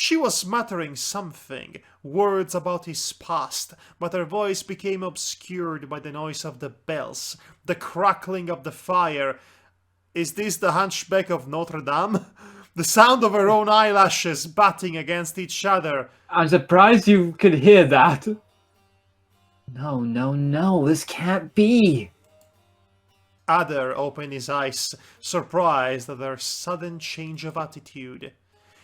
She was muttering something, words about his past, but her voice became obscured by the noise of the bells, the crackling of the fire. Is this the Hunchback of Notre Dame? The sound of her own eyelashes batting against each other. I'm surprised you could hear that. No, no, no, this can't be. Adder opened his eyes, surprised at her sudden change of attitude.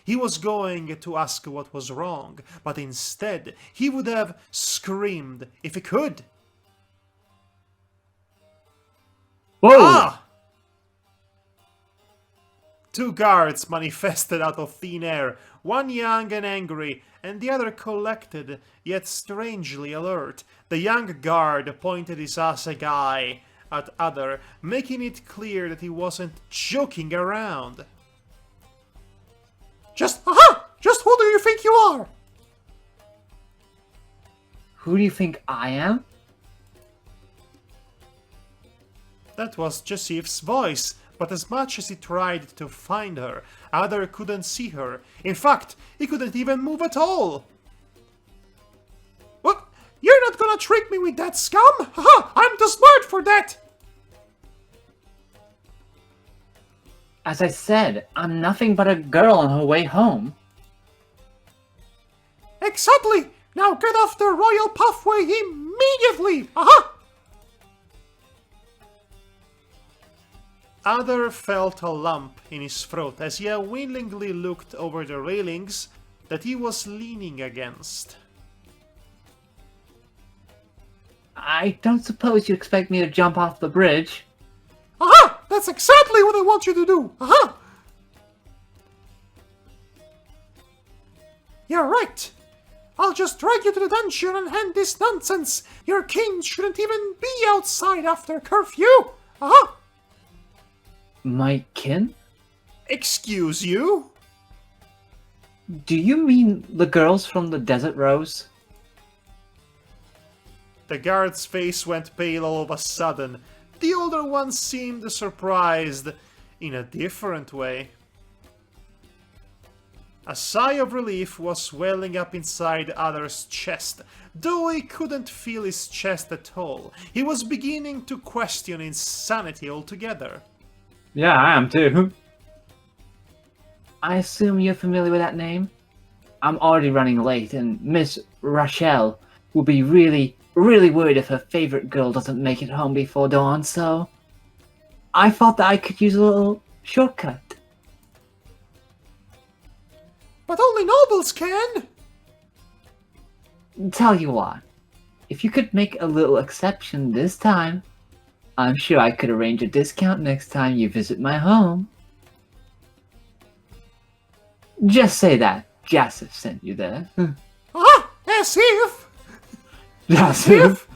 He was going to ask what was wrong, but instead he would have screamed if he could. Whoa! Ah! Two guards manifested out of thin air, one young and angry, and the other collected, yet strangely alert. The young guard pointed his assegai eye at Adder, making it clear that he wasn't joking around. Just who do you think you are? Who do you think I am? That was Joseph's voice, but as much as he tried to find her, Adder couldn't see her. In fact, he couldn't even move at all. What? You're not gonna trick me with that scum? Haha, I'm too smart for that! As I said, I'm nothing but a girl on her way home. Exactly! Now get off the royal pathway immediately! Aha! Adder felt a lump in his throat as he unwillingly looked over the railings that he was leaning against. I don't suppose you expect me to jump off the bridge. Aha! That's exactly what I want you to do! Aha! You're right! I'll just drag you to the dungeon and end this nonsense! Your king shouldn't even be outside after curfew! Aha! My kin? Excuse you? Do you mean the girls from the Desert Rose? The guard's face went pale all of a sudden. The older one seemed surprised in a different way. A sigh of relief was welling up inside Adder's chest, though he couldn't feel his chest at all. He was beginning to question his sanity altogether. Yeah, I am too. I assume you're familiar with that name? I'm already running late, and Miss Rachel will be really worried if her favorite girl doesn't make it home before dawn, so I thought that I could use a little shortcut. But only nobles can! Tell you what, if you could make a little exception this time, I'm sure I could arrange a discount next time you visit my home. Just say that Joseph sent you there. Ah! As if! Joseph?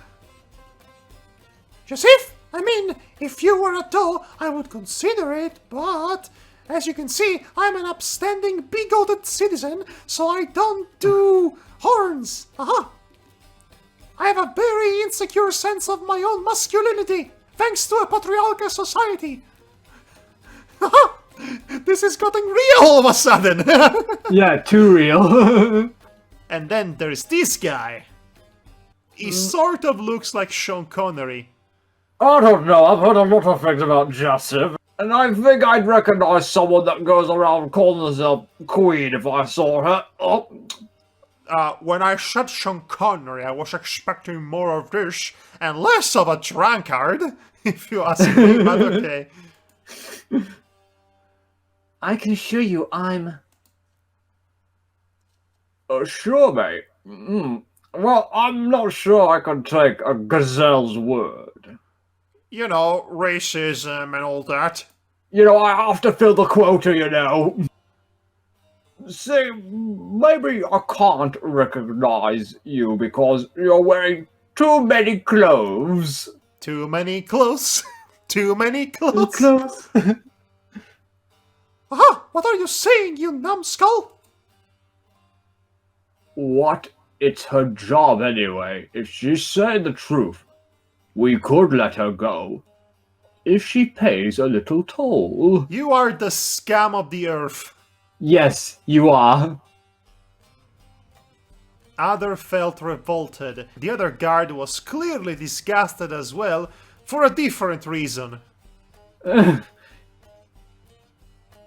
Joseph? I mean, if you were a doe, I would consider it, but as you can see, I'm an upstanding, bigoted citizen, so I don't do horns. Aha! I have a very insecure sense of my own masculinity, thanks to a patriarchal society. Aha! This is getting real all of a sudden. Yeah, too real. And then there's this guy. He sort of looks like Sean Connery. I don't know, I've heard a lot of things about Joseph, and I think I'd recognize someone that goes around calling herself Queen if I saw her. Oh. When I said Sean Connery, I was expecting more of this and less of a drunkard, if you ask me, but okay. I can assure you I'm... Sure, mate. Well, I'm not sure I can take a gazelle's word. You know, racism and all that. You know, I have to fill the quota, you know. See, maybe I can't recognize you because you're wearing too many clothes. Too many clothes. Too many clothes. Close. Aha! What are you saying, you numbskull? What? It's her job anyway. If she's saying the truth, we could let her go. If she pays a little toll. You are the scum of the earth. Yes, you are. Other felt revolted. The other guard was clearly disgusted as well, for a different reason.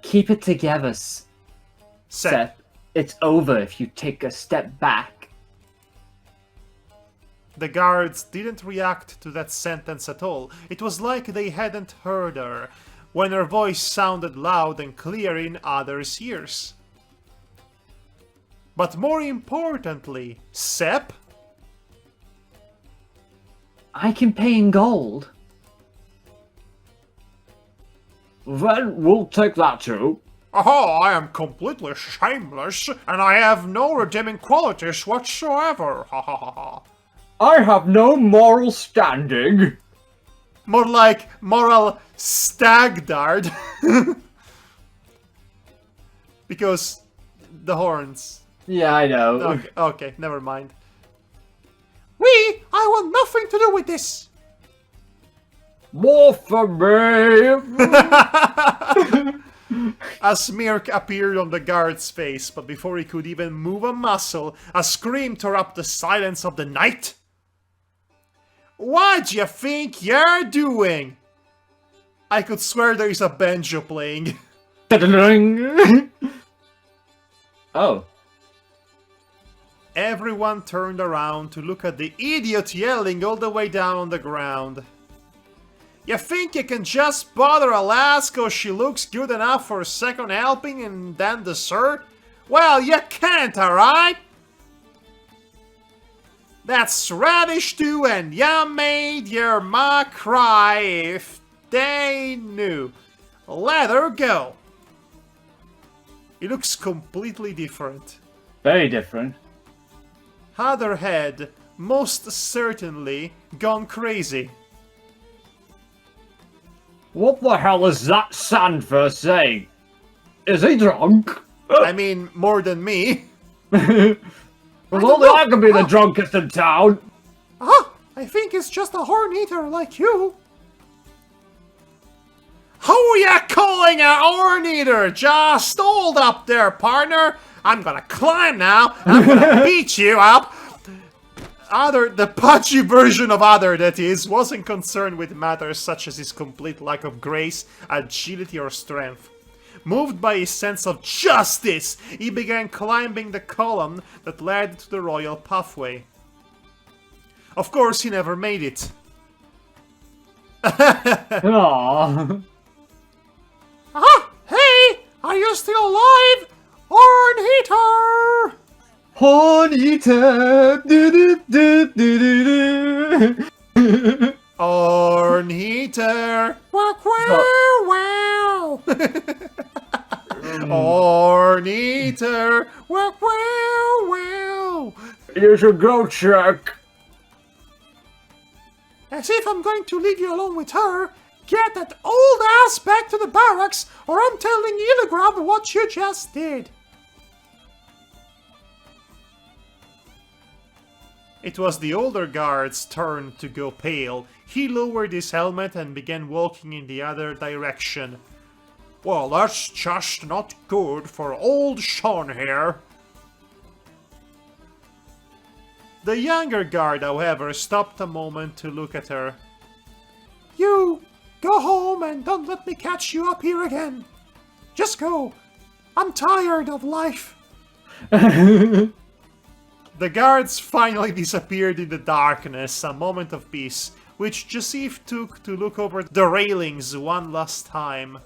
Keep it together, Seth. It's over if you take a step back. The guards didn't react to that sentence at all. It was like they hadn't heard her, when her voice sounded loud and clear in others' ears. But more importantly, Sepp? I can pay in gold. Then we'll take that too. Oh, I am completely shameless, and I have no redeeming qualities whatsoever. Ha ha ha ha. I have no moral standing. More like moral stagdard. Because the horns. Yeah, I know. Okay, never mind. I want nothing to do with this. More for me. A smirk appeared on the guard's face, but before he could even move a muscle, a scream tore up the silence of the night. What do you think you're doing? I could swear there is a banjo playing. Oh. Everyone turned around to look at the idiot yelling all the way down on the ground. You think you can just bother a lass 'cause she looks good enough for a second helping and then dessert? Well, you can't, alright? That's radish too, and you made your ma cry if they knew. Let her go. He looks completely different. Very different. Other had most certainly gone crazy. What the hell is that Sandfur saying? Is he drunk? I mean, more than me. Well, only I can be the drunkest in town. I think it's just a Horneater like you. Who ya calling a Horneater? Just hold up there, partner. I'm gonna climb now, and I'm gonna beat you up. The pudgy version of Other, that is, wasn't concerned with matters such as his complete lack of grace, agility, or strength. Moved by his sense of justice, he began climbing the column that led to the royal pathway. Of course, he never made it. Aww. Hey! Are you still alive? Horneater! Horneater! Do-do-do-do-do-do. Horneater! Wow, wow, wow! Horneater! Wow, wow, wow! You should go check. As if I'm going to leave you alone with her. Get that old ass back to the barracks, or I'm telling Illigrab what you just did. It was the older guard's turn to go pale. He lowered his helmet and began walking in the other direction. Well, that's just not good for old Sean here. The younger guard, however, stopped a moment to look at her. You go home and don't let me catch you up here again. Just go. I'm tired of life. The guards finally disappeared in the darkness, a moment of peace, which Joseph took to look over the railings one last time.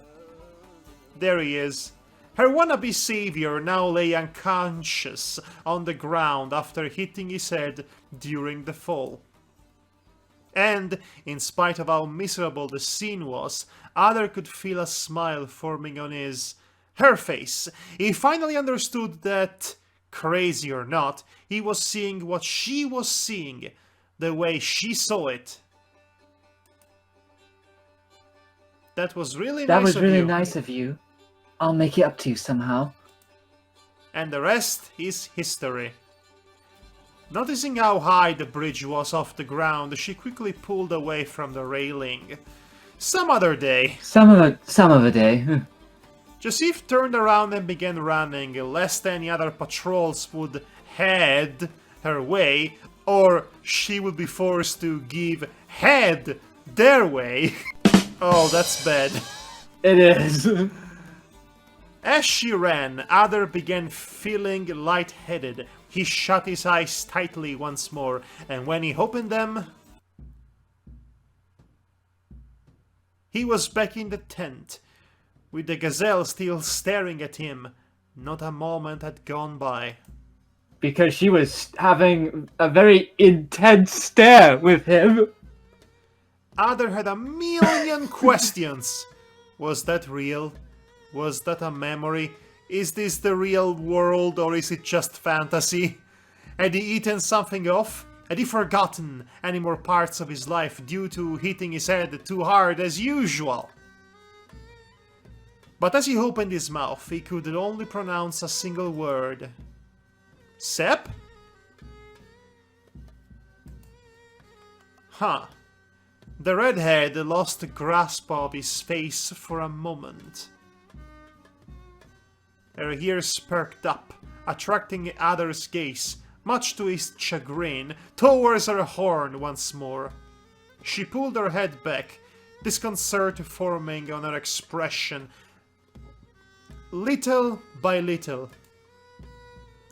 There he is. Her wannabe savior now lay unconscious on the ground after hitting his head during the fall. And, in spite of how miserable the scene was, Other could feel a smile forming on her face. He finally understood that, crazy or not, he was seeing what she was seeing, the way she saw it. That was really nice of you. I'll make it up to you somehow. And the rest is history. Noticing how high the bridge was off the ground, she quickly pulled away from the railing. Some other day. Some of a day. Joseph turned around and began running, lest any other patrols would head her way, or she would be forced to give head their way. Oh, that's bad. It is. As she ran, Adder began feeling lightheaded. He shut his eyes tightly once more, and when he opened them, he was back in the tent, with the gazelle still staring at him. Not a moment had gone by. Because she was having a very intense stare with him. Adder had a million questions. Was that real? Was that a memory? Is this the real world, or is it just fantasy? Had he eaten something off? Had he forgotten any more parts of his life due to hitting his head too hard as usual? But as he opened his mouth, he could only pronounce a single word. Sepp? Huh. The redhead lost grasp of his face for a moment. Her ears perked up, attracting Adder's gaze, much to his chagrin, towards her horn once more. She pulled her head back, disconcert forming on her expression, little by little.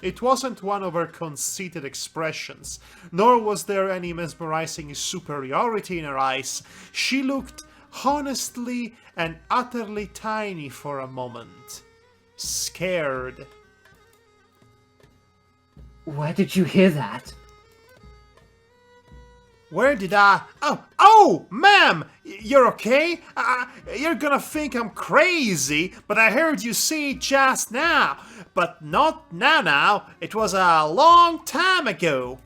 It wasn't one of her conceited expressions, nor was there any mesmerizing superiority in her eyes. She looked honestly and utterly tiny for a moment. Scared. Where did you hear that? Where did I... Oh, ma'am! You're okay? You're gonna think I'm crazy, but I heard you say it just now. But not now. It was a long time ago.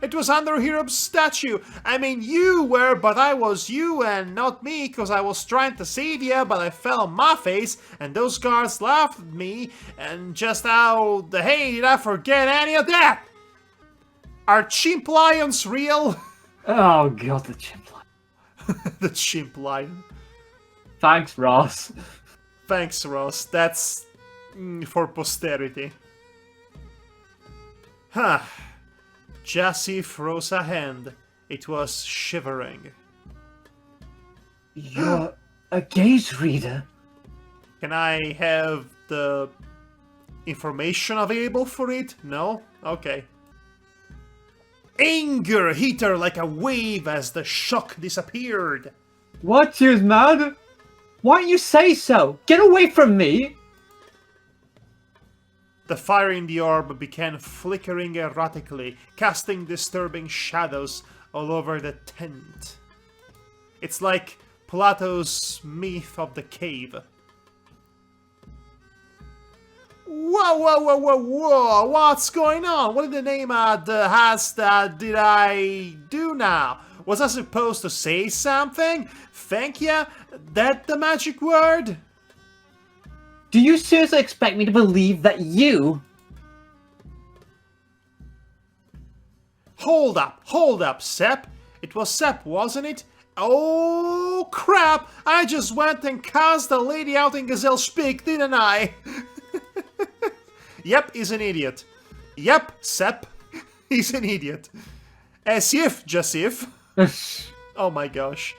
It was under Hero's statue. I mean, you were, but I was you and not me, because I was trying to save you, but I fell on my face, and those guards laughed at me, and just how the hey did I forget any of that? Are chimp lions real? Oh god, the chimp lion. The chimp lion. Thanks, Ross. Thanks, Ross. That's for posterity. Huh. Jessie froze a hand. It was shivering. You're a gaze reader. Can I have the information available for it? No? Okay. Anger hit her like a wave as the shock disappeared. What, you mad? Why don't you say so? Get away from me! The fire in the orb began flickering erratically, casting disturbing shadows all over the tent. It's like Plato's myth of the cave. Whoa, what's going on? What in the name of the Hasta did I do now? Was I supposed to say something? Thank ya? That the magic word? Do you seriously expect me to believe that you... Hold up, Sepp. It was Sepp, wasn't it? Oh, crap! I just went and cast the lady out in Gazelle Speak, didn't I? Yep, he's an idiot. Yep, Sepp. He's an idiot. As if, just if. Oh my gosh.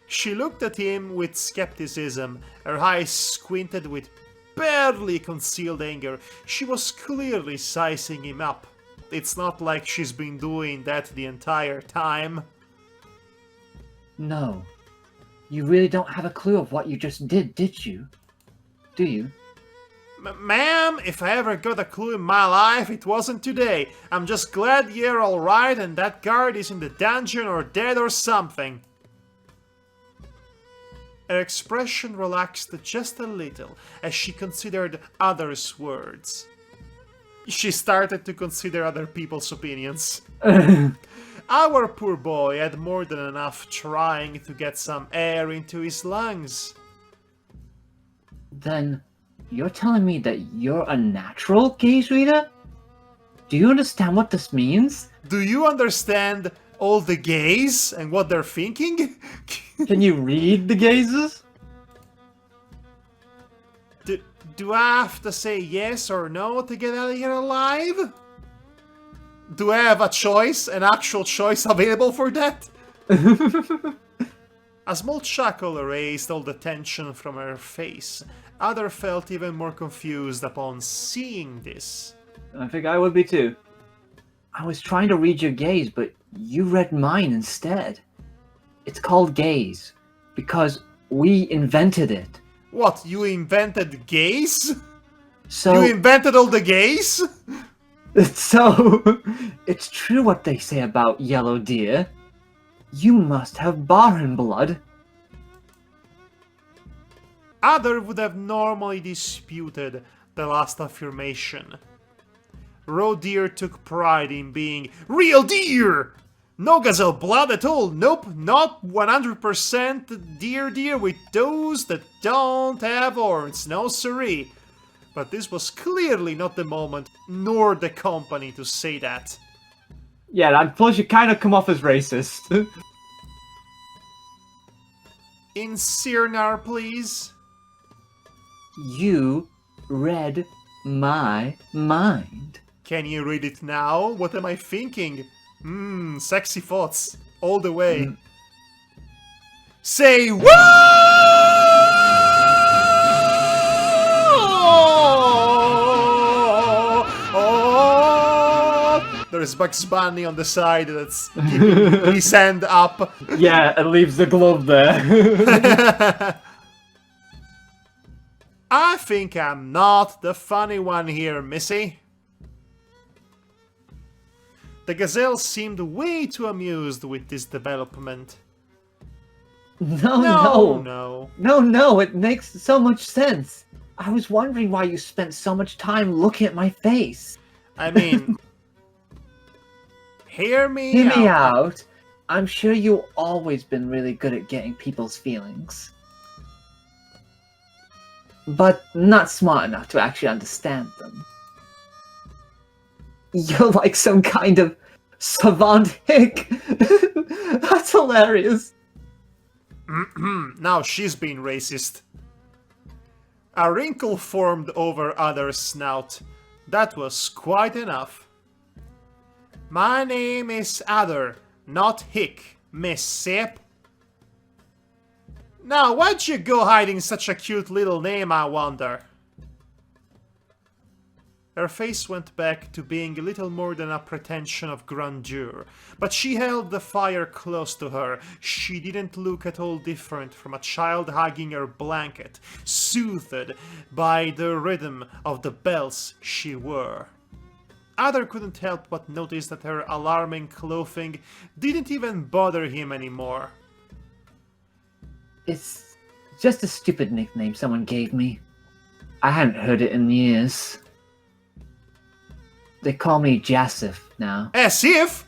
She looked at him with skepticism, her eyes squinted with barely concealed anger. She was clearly sizing him up. It's not like she's been doing that the entire time. No. You really don't have a clue of what you just did you? Do you? Ma'am, if I ever got a clue in my life, it wasn't today. I'm just glad you're alright and that guard is in the dungeon or dead or something. Her expression relaxed just a little as she considered others' words. She started to consider other people's opinions. Our poor boy had more than enough trying to get some air into his lungs. Then, you're telling me that you're a natural gaze reader? Do you understand what this means? Do you understand all the gays and what they're thinking? Can you read the gazes? Do I have to say yes or no to get out of here alive? Do I have a choice, an actual choice available for that? A small chuckle erased all the tension from her face. Other felt even more confused upon seeing this. I think I would be too. I was trying to read your gaze, but you read mine instead. It's called gaze because we invented it. What, you invented gays? So You invented all the gays? So, it's true what they say about yellow deer. You must have Baran blood. Other would have normally disputed the last affirmation. Raw deer took pride in being real deer! No gazelle blood at all, nope, not 100% deer with toes that don't have horns, no siree. But this was clearly not the moment, nor the company to say that. Yeah, and plus you kind of come off as racist. In Sirnar, please. You read my mind. Can you read it now? What am I thinking? Sexy thoughts. All the way. Say oh! There's Bugs Bunny on the side that's keeping his hand up. Yeah, it leaves the glove there. I think I'm not the funny one here, Missy. The gazelle seemed way too amused with this development. No, it makes so much sense. I was wondering why you spent so much time looking at my face. I mean, hear me out. I'm sure you've always been really good at getting people's feelings. But not smart enough to actually understand them. You're like some kind of savant hick. That's hilarious. Now she's being racist. A wrinkle formed over Other's snout. That was quite enough. My name is Other, not Hick, Miss Sip. Now, why'd you go hiding such a cute little name, I wonder? Her face went back to being a little more than a pretension of grandeur, but she held the fire close to her. She didn't look at all different from a child hugging her blanket, soothed by the rhythm of the bells she wore. Other couldn't help but notice that her alarming clothing didn't even bother him anymore. It's just a stupid nickname someone gave me. I hadn't heard it in years. They call me Jasif now. As if?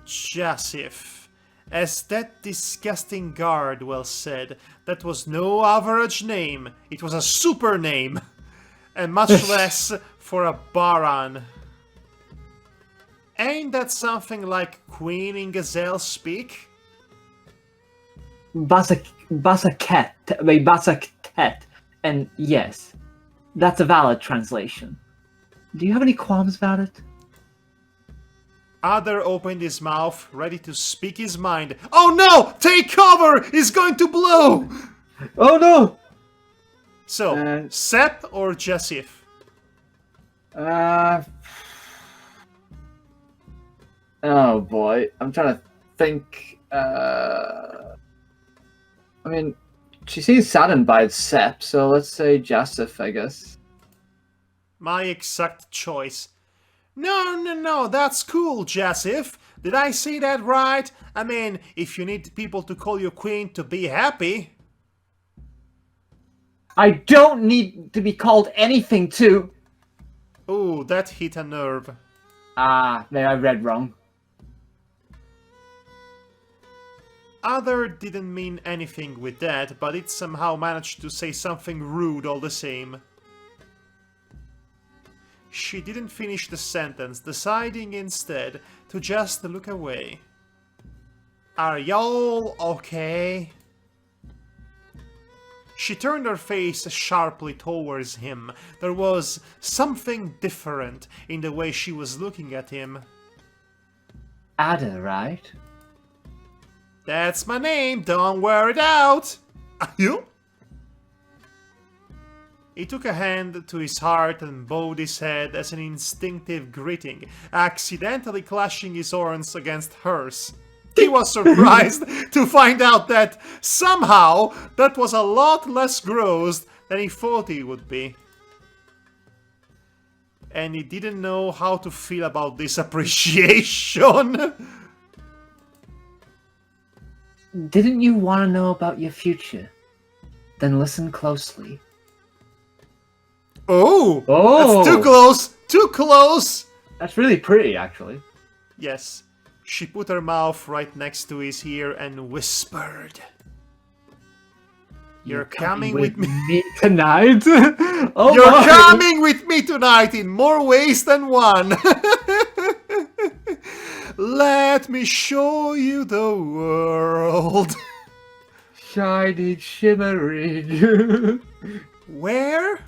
Jasif. As that disgusting guard well said, that was no average name. It was a super name. And much less for a Baran. Ain't that something like Queen in Gazelle speak? Basaket. And yes, that's a valid translation. Do you have any qualms about it? Other opened his mouth, ready to speak his mind. Oh no! Take cover! It's going to blow! Oh no! So, Sep or Jasif? Oh boy, I'm trying to think. I mean, she seems saddened by Sep, so let's say Jasif, I guess. My exact choice. No, that's cool, Jasif. Did I say that right? I mean, if you need people to call you queen to be happy. I don't need to be called anything to... Ooh, that hit a nerve. Ah, maybe I read wrong. Other didn't mean anything with that, but it somehow managed to say something rude all the same. She didn't finish the sentence, deciding instead to just look away. Are y'all okay? She turned her face sharply towards him. There was something different in the way she was looking at him. Ada, right? That's my name, don't wear it out! You? He took a hand to his heart and bowed his head as an instinctive greeting, accidentally clashing his horns against hers. He was surprised to find out that, somehow, that was a lot less gross than he thought he would be. And he didn't know how to feel about this appreciation. Didn't you want to know about your future? Then listen closely. Oh! Oh! That's too close! Too close! That's really pretty, actually. Yes. She put her mouth right next to his ear and whispered. You're coming with me tonight? Oh You're my. coming with me tonight in more ways than one. Let me show you the world. Shiny, shimmering. Where?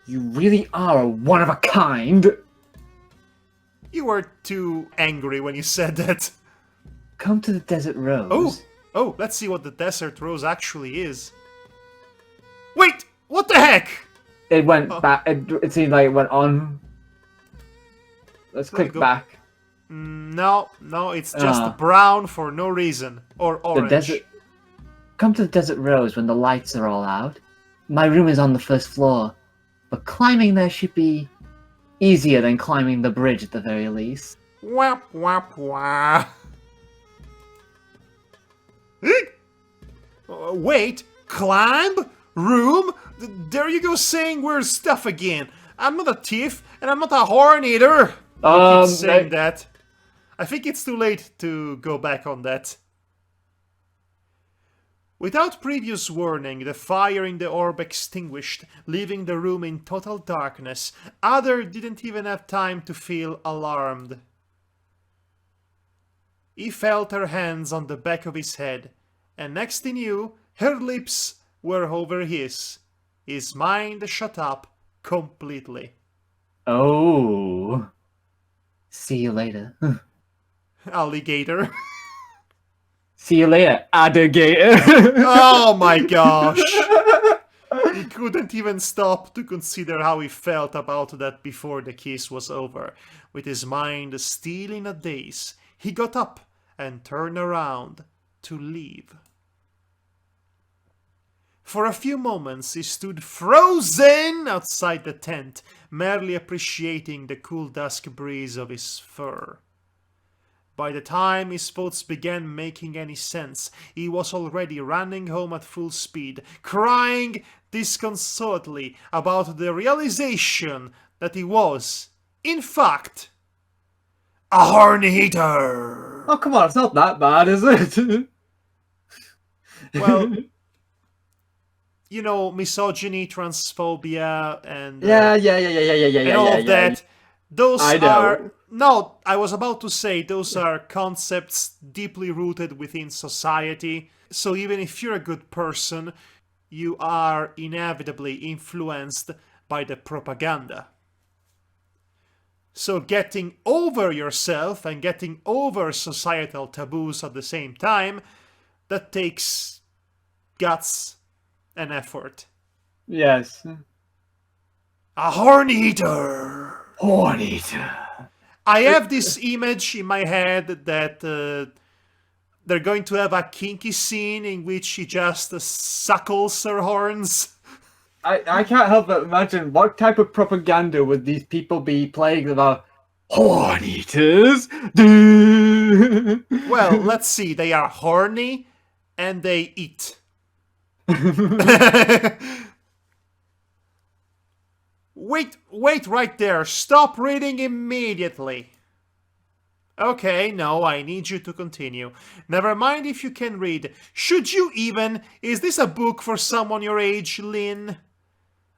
You really are a one of a kind. You were too angry when you said that. Come to the desert rose. Oh, let's see what the desert rose actually is. Wait, what the heck? It went back. It seemed like it went on. Let's click go- back. No, it's just brown for no reason. Or orange. The desert. Come to the desert rose when the lights are all out. My room is on the first floor, but climbing there should be easier than climbing the bridge at the very least. Wap, wap, wah. Wait, climb? Room? There you go saying weird stuff again. I'm not a thief, and I'm not a Horneater. Keep saying that. I think it's too late to go back on that. Without previous warning, the fire in the orb extinguished, leaving the room in total darkness. Ada didn't even have time to feel alarmed. He felt her hands on the back of his head, and next he knew, her lips were over his. His mind shut up completely. Oh. See you later. Alligator. See you later, alligator. Oh my gosh. He couldn't even stop to consider how he felt about that before the kiss was over. With his mind still in a daze, he got up and turned around to leave. For a few moments he stood frozen outside the tent, merely appreciating the cool dusk breeze of his fur. By the time his thoughts began making any sense, he was already running home at full speed, crying disconsolately about the realization that he was, in fact, a Horneater. Oh, come on, it's not that bad, is it? Well, you know, misogyny, transphobia, and Yeah, and all of that. Those I know. are no. I was about to say those are concepts deeply rooted within society. So even if you're a good person, you are inevitably influenced by the propaganda. So getting over yourself and getting over societal taboos at the same time, that takes guts and effort. Yes. A Horneater! Horneater. I have this image in my head that they're going to have a kinky scene in which she just suckles her horns. I can't help but imagine what type of propaganda would these people be playing about Horneaters? Well, let's see. They are horny and they eat. Wait right there. Stop reading immediately. Okay, no, I need you to continue. Never mind if you can read. Should you even? Is this a book for someone your age, Lynn?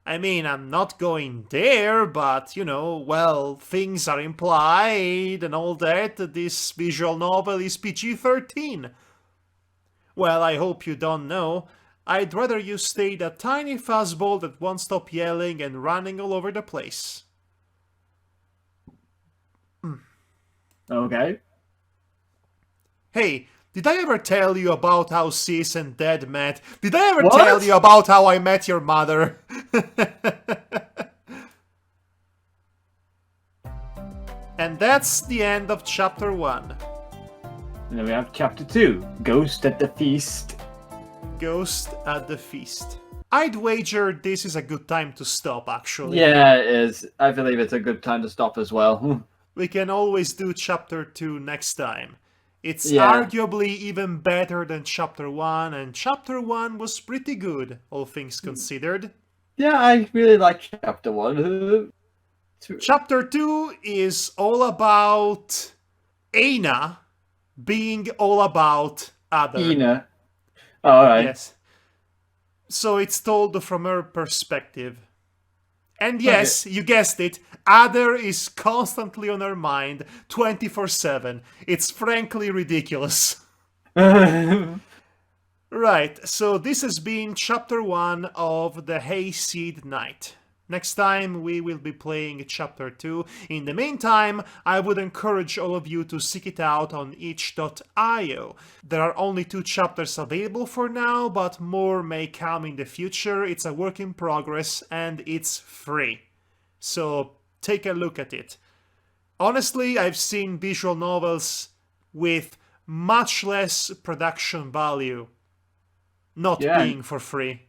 I mean, I'm not going there, but, you know, well, things are implied and all that. This visual novel is PG-13. Well, I hope you don't know. I'd rather you stay that tiny fuzzball that won't stop yelling and running all over the place. Okay. Hey, did I ever tell you about how Sis and Dad met? Did I ever What? tell you about how I met your mother? And that's the end of chapter 1. And then we have chapter 2, Ghost at the Feast. Ghost at the Feast. I'd wager this is a good time to stop, actually. Yeah, it is. I believe it's a good time to stop as well. We can always do chapter 2 next time. It's Yeah. arguably even better than chapter 1, and chapter 1 was pretty good, all things considered. Yeah, I really like chapter 1. Chapter 2 is all about Aina being all about Other. Ina. Alright. Yes. So it's told from her perspective. And yes, you guessed it, Other is constantly on her mind, 24/7. It's frankly ridiculous. Right, so this has been chapter 1 of the Hayseed Night. Next time we will be playing chapter 2. In the meantime, I would encourage all of you to seek it out on itch.io. There are only 2 chapters available for now, but more may come in the future. It's a work in progress and it's free. So take a look at it. Honestly, I've seen visual novels with much less production value not being for free.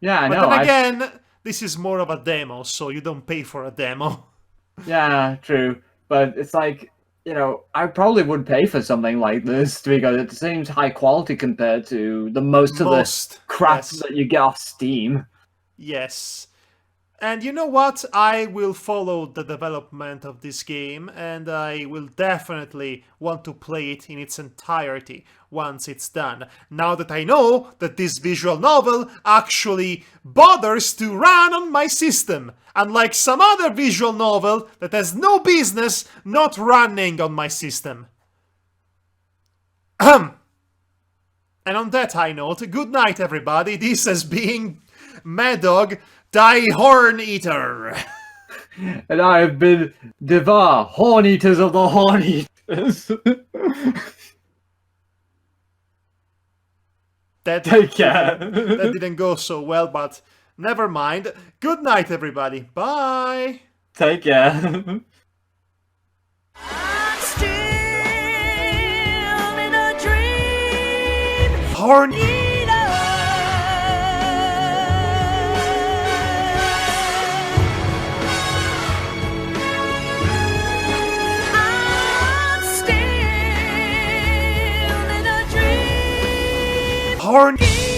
Yeah, I But know. then again, this is more of a demo, so you don't pay for a demo. Yeah, true. But it's like, you know, I probably would pay for something like this because it seems high quality compared to the most of the crap yes. that you get off Steam. Yes. And you know what? I will follow the development of this game, and I will definitely want to play it in its entirety once it's done. Now that I know that this visual novel actually bothers to run on my system, unlike some other visual novel that has no business not running on my system. And on that high note, good night everybody. This has been Madhog, Die Horneater. And I have been Devar, Horneaters of the Horneaters. Take care. That didn't go so well, but never mind. Good night, everybody. Bye. Take care. I'm still in a dream. Horneater. I'm still in a dream. Horneater.